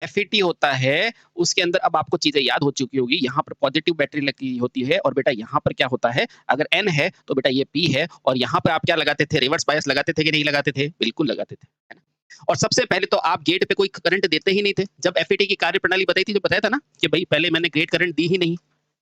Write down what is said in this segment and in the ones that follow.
FET होता है, उसके अंदर अब आपको चीज़ें याद हो चुकी होगी, यहाँ पर पॉजिटिव बैटरी लगी होती है और बेटा यहाँ पर क्या होता है, अगर एन है तो बेटा ये पी है और यहाँ पर आप क्या लगाते थे, रिवर्स बायस लगाते थे कि नहीं लगाते थे? बिल्कुल लगाते थे, है ना? और सबसे पहले तो आप गेट पे कोई करंट देते ही नहीं थे। जब एफईटी की कार्यप्रणाली बताई थी, जो बताया था ना कि भई पहले मैंने गेट करंट दी ही नहीं,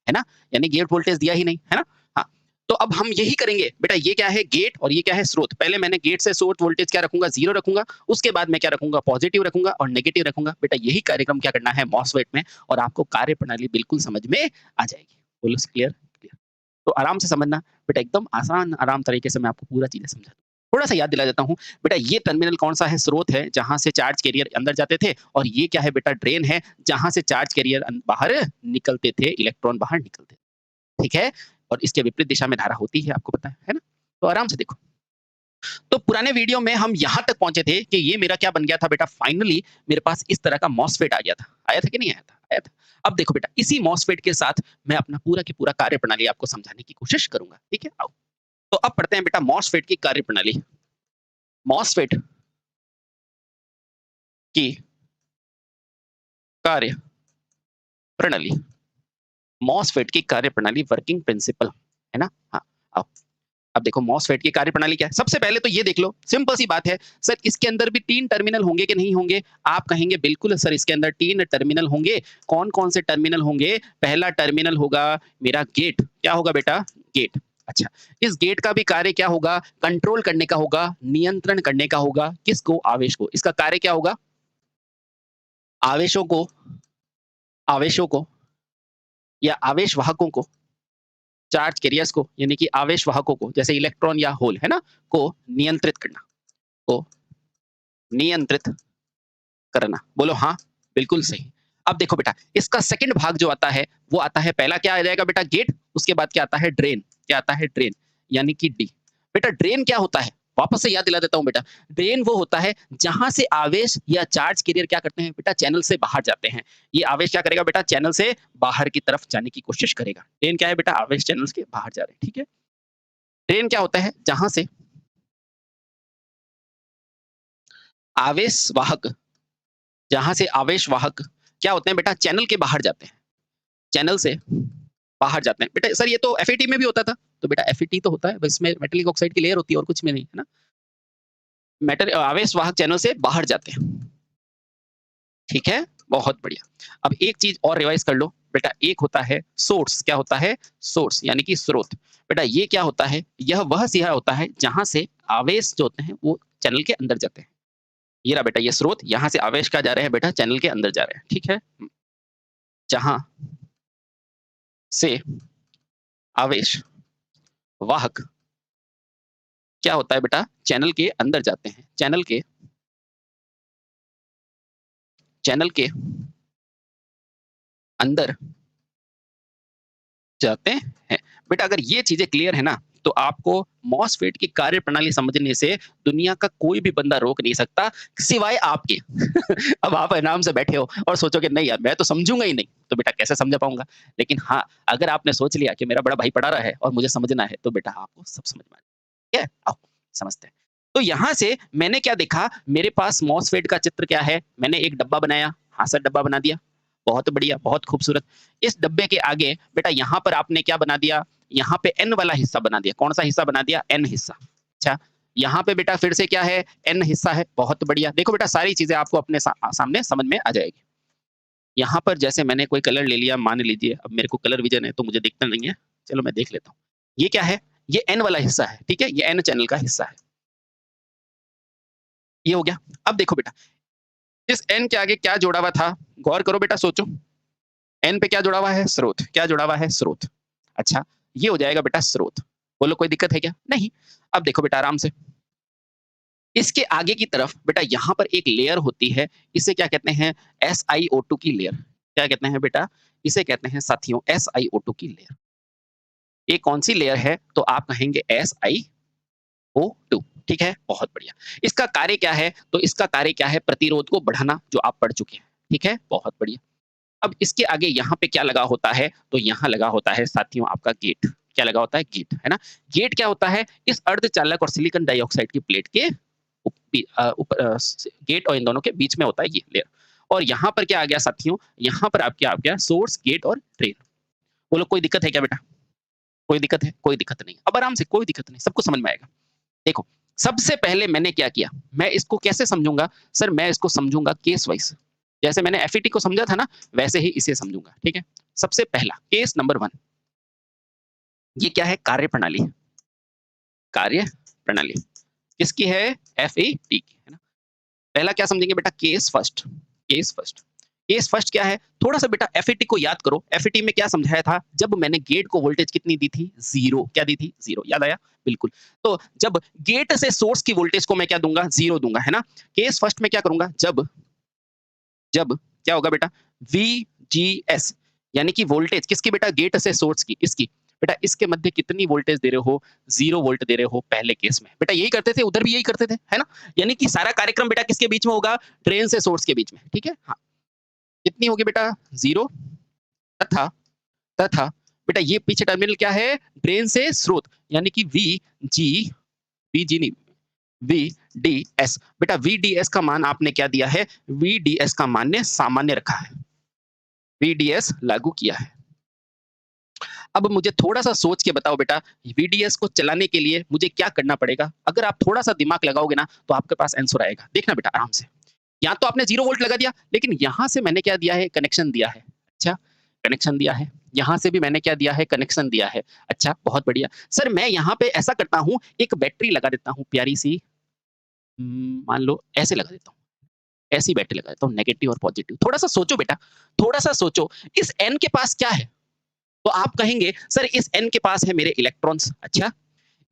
है ना? यानी गेट वोल्टेज दिया ही नहीं, है ना? हाँ, तो अब हम यही करेंगे। बेटा ये क्या है गेट और ये क्या है स्रोत। पहले मैंने गेट से सोर्स वोल्टेज क्या रखूँगा 0 रखूँगा, उसके बाद मैं क्या रखूँगा पॉजिटिव रखूँगा और नेगेटिव रखूँगा। बेटा यही कार्यक्रम क्या करना है मॉसफेट में और आपको कार्यप्रणाली बिल्कुल समझ में आ जाएगी। बोलो क्लियर? क्लियर। तो आराम से समझना, बेटा एकदम आसान आराम तरीके से मैं आपको पूरा चीज़ें समझा दूँ। थोड़ा-सा याद दिला देता हूँ, बेटा ये टर्मिनल कौन-सा है स्रोत है, जहाँ से चार्ज कैरियर अंदर जाते थे और ये क्या है बेटा ड्रेन है, जहाँ से चार्ज कैरियर बाहर निकलते थे, इलेक्ट्रॉन बाहर निकलते थे। ठीक है? और इसके विपरीत दिशा में धारा होती है, आपको पता है ना? तो आराम से देखो। तो पुराने वीडियो में हम यहाँ तक पहुँचे थे कि ये मेरा क्या बन गया था बेटा फाइनली मेरे पास इस तरह का मॉसफेट आ गया था। आया था कि नहीं आया था? आया था। अब देखो बेटा इसी मॉसफेट के साथ मैं अपना पूरा की पूरा कार्यप्रणाली आपको समझाने की कोशिश करूँगा। ठीक है? आओ। तो अब पढ़ते हैं बेटा मॉसफेट की कार्यप्रणाली। मॉसफेट की कार्य प्रणाली। मॉसफेट की कार्यप्रणाली वर्किंग प्रिंसिपल, है ना? हाँ, आओ। अब देखो मॉसफेट की कार्यप्रणाली क्या है? सबसे पहले तो ये देख लो, सिंपल सी बात है, सर इसके अंदर भी 3 टर्मिनल होंगे कि नहीं होंगे? आप कहेंगे बिल्कुल सर इसके अंदर 3 टर्मिनल होंगे। कौन-कौन से टर्मिनल होंगे? पहला टर्मिनल होगा मेरा गेट, क्या होगा बेटा? गेट। अच्छा, इस गेट का भी कार्य क्या होगा? कंट्रोल करने का होगा, नियंत्रण करने का होगा, किसको? आवेश को। इसका कार्य क्या होगा? आवेशों को आवेशों को या आवेश वाहकों को चार्ज कैरियर्स को यानी कि आवेश वाहकों को जैसे इलेक्ट्रॉन या होल है ना को नियंत्रित करना को नियंत्रित करना बोलो हाँ बिल्कुल सही। अब देखो बेटा इसका सेकंड भाग जो आता है वो आता है पहला क्या आ जाएगा बेटा गेट उसके बाद क्या आता है ड्रेन क्या आता है ड्रेन यानी कि डी। बेटा ड्रेन क्या होता है वापस से याद दिला देता हूं बेटा ड्रेन वो होता है जहां से आवेश या चार्ज कैरियर क्या करते हैं बेटा चैनल से बाहर जाते हैं। ये आवेश क्या करेगा बेटा चैनल से बाहर की तरफ जाने की कोशिश करेगा। ड्रेन क्या है बेटा आवेश चैनल के बाहर जा रहे हैं ठीक है। ड्रेन क्या होता है जहां से आवेश वाहक जहां से आवेश वाहक क्या होते हैं बेटा चैनल के बाहर जाते हैं चैनल से बाहर जाते हैं। बेटा सर ये तो एफईटी में भी होता था तो बेटा एफईटी तो होता है बस इसमें मेटेलिक ऑक्साइड की लेयर होती है और कुछ में नहीं है ना। मेटल आवेश वाहक चैनल से बाहर जाते हैं ठीक है बहुत बढ़िया। अब एक चीज और रिवाइज कर लो बेटा एक होता है सोर्स क्या होता है सोर्स यानी कि स्रोत। बेटा ये क्या होता है यह वह सिरा होता है जहां से आवेश जो होते हैं वो चैनल के अंदर जाते हैं। ये रहा बेटा ये स्रोत यहाँ से आवेश क्या जा रहे हैं बेटा चैनल के अंदर जा रहे हैं ठीक है। जहां से आवेश वाहक क्या होता है बेटा चैनल के अंदर जाते हैं चैनल के अंदर जाते हैं। बेटा अगर ये चीजें क्लियर है ना तो आपको मॉसफेट की कार्यप्रणाली समझने से दुनिया का कोई भी बंदा रोक नहीं सकता सिवाय आपके। अब आप आराम से बैठे हो और सोचोगे नहीं यार मैं तो समझूंगा ही नहीं तो बेटा कैसे समझ पाऊंगा। लेकिन हाँ अगर आपने सोच लिया कि मेरा बड़ा भाई पढ़ा रहा है और मुझे समझना है तो बेटा आपको सब समझ में आ जाएगा। ठीक है आओ समझते हैं। तो यहाँ से मैंने क्या देखा मेरे पास मॉसफेट का चित्र क्या है मैंने एक डब्बा बनाया। हाँ सर डब्बा बना दिया बहुत बढ़िया बहुत खूबसूरत। इस डब्बे के आगे बेटा यहाँ पर आपने क्या बना दिया यहाँ पे एन वाला हिस्सा बना दिया। कौन सा हिस्सा बना दिया एन हिस्सा। अच्छा यहाँ पे बेटा फिर से क्या है एन हिस्सा है बहुत बढ़िया। देखो बेटा सारी चीजें आपको अपने सामने समझ में आ जाएगी। यहाँ पर जैसे मैंने कोई कलर ले लिया मान लीजिए अब मेरे को कलर विजन है तो मुझे दिखता नहीं है चलो मैं देख लेता हूँ। ये क्या है ये एन वाला हिस्सा है ठीक है ये एन चैनल का हिस्सा है। ये हो गया। अब देखो बेटा इस एन के आगे क्या जोड़ा हुआ था गौर करो बेटा सोचो। एन पे क्या जुड़ा हुआ है स्रोत क्या जुड़ा हुआ है स्रोत। अच्छा ये हो जाएगा बेटा स्रोत। बोलो कोई दिक्कत है क्या नहीं। अब देखो बेटा आराम से इसके आगे की तरफ बेटा यहाँ पर एक लेयर होती है इसे क्या कहते हैं SiO2 की लेयर। क्या कहते हैं बेटा इसे कहते हैं साथियों SiO2 की लेयर। ये कौन सी लेयर है तो आप कहेंगे SiO2 ठीक है बहुत बढ़िया। इसका कार्य क्या है तो इसका कार्य क्या है प्रतिरोध को बढ़ाना जो आप पढ़ चुके हैं ठीक है बहुत बढ़िया। अब इसके आगे यहाँ पे क्या लगा होता है तो यहाँ लगा होता है साथियों आपका गेट। क्या लगा होता है गेट है ना। गेट क्या होता है इस अर्धचालक और सिलिकॉन डाइऑक्साइड की प्लेट के गेट और इन दोनों के बीच में होता है ये लेयर। और यहाँ पर क्या आ गया साथियों, यहाँ पर आप क्या आ गया सोर्स, गेट और ड्रेन। बोलो कोई दिक्कत है क्या बेटा? कोई दिक्कत है? कोई दिक्कत नहीं। अब आराम से कोई दिक्कत नहीं, सबको समझ में आएगा। देखो, सबसे पहले मैंने क्या किया, मैं इसको कैसे समझूँगा? सर मैं इसको समझूँगा केस वाइज़। जैसे मैंने एफईटी को समझा था ना, वैसे ही इसे समझूँगा, ठीक है? सबसे पहला केस नंबर 1 ये क्या है? कार्यप्रणाली। कार्यप्रणाली किसकी है? एफईटी की, है ना? पहला क्या समझेंगे बेटा? Case first. Case first. Case first क्या है? थोड़ा-सा बेटा एफईटी को याद करो। एफईटी में क्या समझाया था? जब मैंने गेट को वोल्टेज कितनी दी थी? 0 क्या दी थी? 0 याद आया? बिल्कुल। तो जब गेट से सोर्स की वोल्टेज को मैं क्या दूँगा? 0 दूँगा, है ना? केस फर्स्ट में क्या करूँगा? जब जब क्या होगा बेटा? वीजीएस यानी कि वोल्टेज किसकी बेटा? गेट से सोर्स की, इसकी। बेटा इसके मध्य कितनी वोल्टेज दे रहे हो? 0 वोल्ट दे रहे हो पहले केस में। बेटा यही करते थे, उधर भी यही करते थे, है ना? यानी कि सारा कार्यक्रम बेटा किसके बीच में होगा? ड्रेन से सोर्स के बीच में, ठीक है? हाँ। कितनी होगी बेटा? 0 तथा तथा बेटा ये पीछे टर्मिनल क्या है? ड्रेन से स्रोत यानी कि वीजी नहीं, वीडीएस। बेटा वीडीएस का मान आपने क्या दिया है? वीडीएस का मान ने सामान्य रखा है। वीडीएस लागू किया है। अब मुझे थोड़ा-सा सोच के बताओ बेटा, वीडीएस को चलाने के लिए मुझे क्या करना पड़ेगा? अगर आप थोड़ा-सा दिमाग लगाओगे ना, तो आपके पास आंसर आएगा। देखना बेटा आराम से। यहाँ तो आपने 0 वोल्ट लगा दिया, लेकिन यहाँ से मैंने क्या दिया है? कनेक्शन दिया है। अच्छा, कनेक्शन दिया है। यहाँ से भी मैंने क्या दिया है? कनेक्शन दिया है। अच्छा, बहुत बढ़िया। सर मैं यहाँ पे ऐसा करता हूँ, एक बैटरी लगा देता हूँ प्यारी-सी मान लो ऐसे लगा देता हूँ। ऐसी बैटरी लगा देता हूँ, नेगेटिव और पॉजिटिव। थोड़ा-सा सोचो बेटा, थोड़ा-सा सोचो। इस एन के पास क्या है? तो आप कहेंगे, "सर इस एन के पास है मेरे इलेक्ट्रॉन्स।" अच्छा,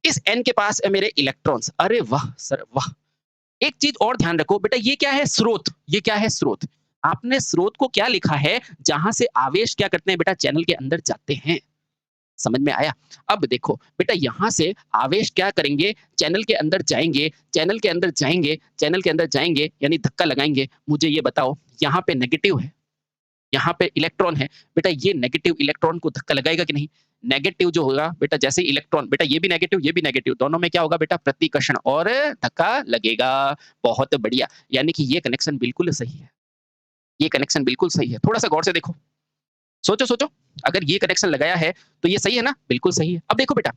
इस एन के पास है मेरे इलेक्ट्रॉन्स। अरे वाह! सर वाह! एक चीज और ध्यान रखो बेटा ये क्या है? स्रोत। ये क्या है? स्रोत। आपने स्रोत को क्या लिखा है? जहां से आवेश क्या करते हैं बेटा? चैनल के अंदर जाते हैं। समझ में आया? अब देखो बेटा यहां से आवेश क्या करेंगे? चैनल के अंदर जाएंगे, चैनल के अंदर जाएंगे, चैनल के अंदर जाएंगे यानी धक्का लगाएंगे। मुझे ये बताओ यहाँ पे नेगेटिव है, यहाँ पे इलेक्ट्रॉन है। बेटा ये नेगेटिव इलेक्ट्रॉन को धक्का लगाएगा कि नहीं? नेगेटिव जो होगा बेटा जैसे इलेक्ट्रॉन बेटा ये भी नेगेटिव दोनों में क्या होगा बेटा? प्रतिकर्षण और धक्का लगेगा। बहुत बढ़िया। यानी कि ये कनेक्शन बिल्कुल सही है। ये कनेक्शन बिल्कुल सही है। थोड़ा-सा गौर से देखो। सोचो, सोचो। अगर ये कनेक्शन लगाया है तो ये सही है ना? बिल्कुल सही है। अब देखो बेटा,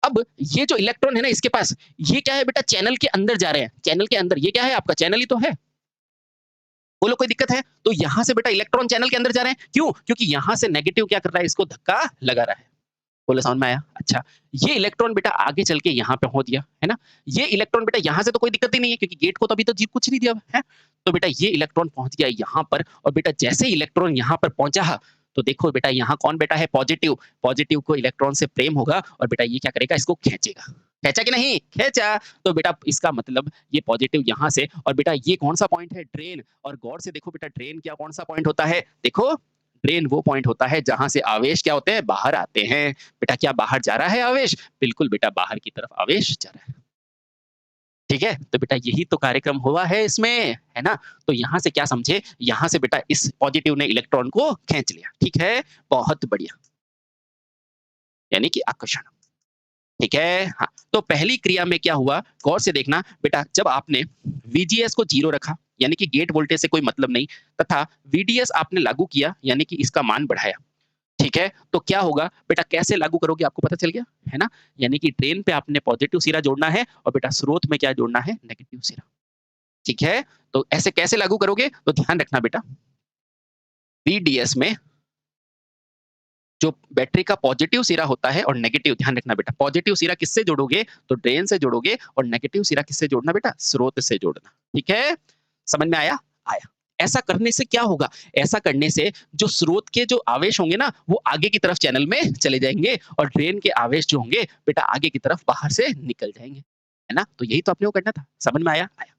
अब ये जो इलेक्ट्रॉन है ना इसके पास, ये क्या है बेटा? चैनल के अंदर जा रहे हैं। चैनल के अंदर ये क्या है आपका? चैनल ही तो है। बोलो कोई दिक्कत है? तो यहाँ से बेटा इलेक्ट्रॉन चैनल के अंदर जा रहे हैं। क्यों? क्योंकि यहाँ से नेगेटिव क्या कर रहा है? इसको धक्का लगा रहा है। बोलो समझ में आया? अच्छा, ये इलेक्ट्रॉन बेटा आगे चल के यहाँ पे पहुँच गया, है ना? ये इलेक्ट्रॉन बेटा यहाँ से तो कोई दिक्कत ही नहीं है क्योंकि गेट को तो अभी तो जी कुछ नहीं दिया हुआ है। तो बेटा ये इलेक्ट्रॉन पहुँच गया यहाँ पर और बेटा जैसे ही इलेक्ट्रॉन यहाँ पर पहुँचा, तो देखो बेटा यहाँ कौन बेटा है? पॉजिटिव। पॉजिटिव को इलेक्ट्रॉन से प्रेम होगा और बेटा ये क्या करेगा? इसको खींचेगा। खींचा कि नहीं? खींचा। तो बेटा इसका मतलब ये पॉजिटिव यहाँ से और बेटा ये कौन-सा पॉइंट है? ड्रेन। और गौर से देखो बेटा ड्रेन क्या कौन-सा पॉइंट होता है? देखो, ड्रेन वो पॉइंट होता है जहाँ से आवेश क्या होते हैं? बाहर आते हैं। बेटा क्या बाहर जा रहा है आवेश? बिल्कुल बेटा बाहर की तरफ आवेश जा रहा है। ठीक है? तो बेटा यही तो कार्यक्रम हुआ है इसमें, है ना? तो यहाँ से क्या समझे? यहाँ से बेटा इस पॉजिटिव ने इलेक्ट्रॉन को खींच लिया। ठीक है? बहुत बढ़िया। यानी कि आकर्षण। ठीक है? हाँ, तो पहली क्रिया में क्या हुआ? गौर से देखना बेटा जब आपने वीजीएस को 0 रखा, यानी कि गेट वोल्टेज से कोई मतलब नहीं तथा वीडीएस आपने लागू किया, यानी कि इसका मान बढ़ाया। ठीक है? तो क्या होगा? बेटा कैसे लागू करोगे आपको पता चल गया, है ना? यानी कि ड्रेन पे आपने पॉजिटिव सिरा जोड़ना है और बेटा स्रोत में क्या जोड़ना है? नेगेटिव सिरा। ठीक है? तो ऐसे कैसे लागू करोगे? तो ध्यान रखना बेटा, वीडीएस में जो बैटरी का पॉजिटिव सिरा होता है और नेगेटिव ध्यान रखना बेटा, पॉजिटिव सिरा किससे जोड़ोगे? तो ड्रेन से जोड़ोगे और नेगेटिव सिरा किससे जोड़ना बेटा? स्रोत से जोड़ना। ठीक है? समझ में आया? आया। ऐसा करने से क्या होगा? ऐसा करने से जो स्रोत के जो आवेश होंगे ना, वो आगे की तरफ चैनल में चले जाएँगे और ड्रेन के आवेश जो होंगे, बेटा आगे की तरफ बाहर से निकल जाएँगे। है ना? तो यही तो अपने को करना था। समझ में आया? आया।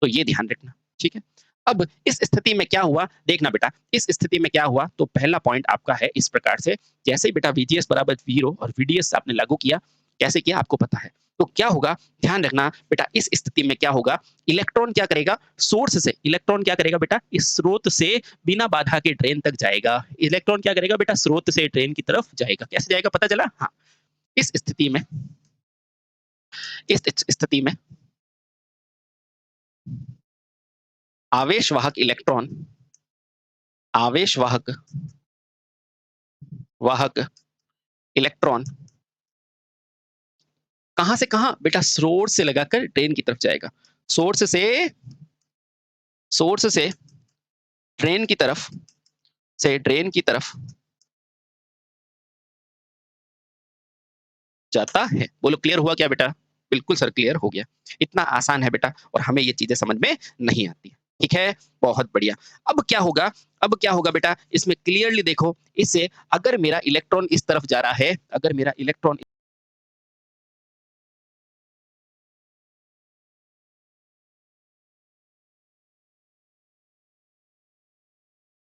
तो ये ध्यान रखना। ठीक है? अब इस स्थिति में क्या हुआ? देखना बेटा, इस स्थिति में क्या हुआ? तो पहला पॉइंट आपका है इस प्रकार से, जैसे ही बेटा वीजीएस बराबर 0 और वीडीएस आपने लागू किया, कैसे किया आपको पता है। तो क्या होगा? ध्यान रखना बेटा इस स्थिति में क्या होगा? इलेक्ट्रॉन क्या करेगा? सोर्स से इलेक्ट्रॉन क्या करेगा बेटा? इस स्रोत से बिना बाधा के ड्रेन तक जाएगा। इलेक्ट्रॉन क्या करेगा बेटा? स्रोत से ड्रेन की तरफ जाएगा। कैसे जाएगा पता चला? हाँ, इस स्थिति में इस स्थिति में आवेश वाहक इलेक्ट्रॉन आवेश वाहक वाहक इलेक्ट्रॉन कहां से कहां बेटा, सोर्स से लगाकर ड्रेन की तरफ जाएगा। सोर्स से सोर्स से ड्रेन की तरफ, से ड्रेन की तरफ जाता है। बोलो क्लियर हुआ क्या बेटा? बिल्कुल सर क्लियर हो गया। इतना आसान है बेटा और हमें ये चीजें समझ में नहीं आती। ठीक है, बहुत बढ़िया। अब क्या होगा, अब क्या होगा बेटा, इसमें क्लियरली देखो, इससे अगर मेरा इलेक्ट्रॉन इस तरफ जा रहा है, अगर मेरा इलेक्ट्रॉन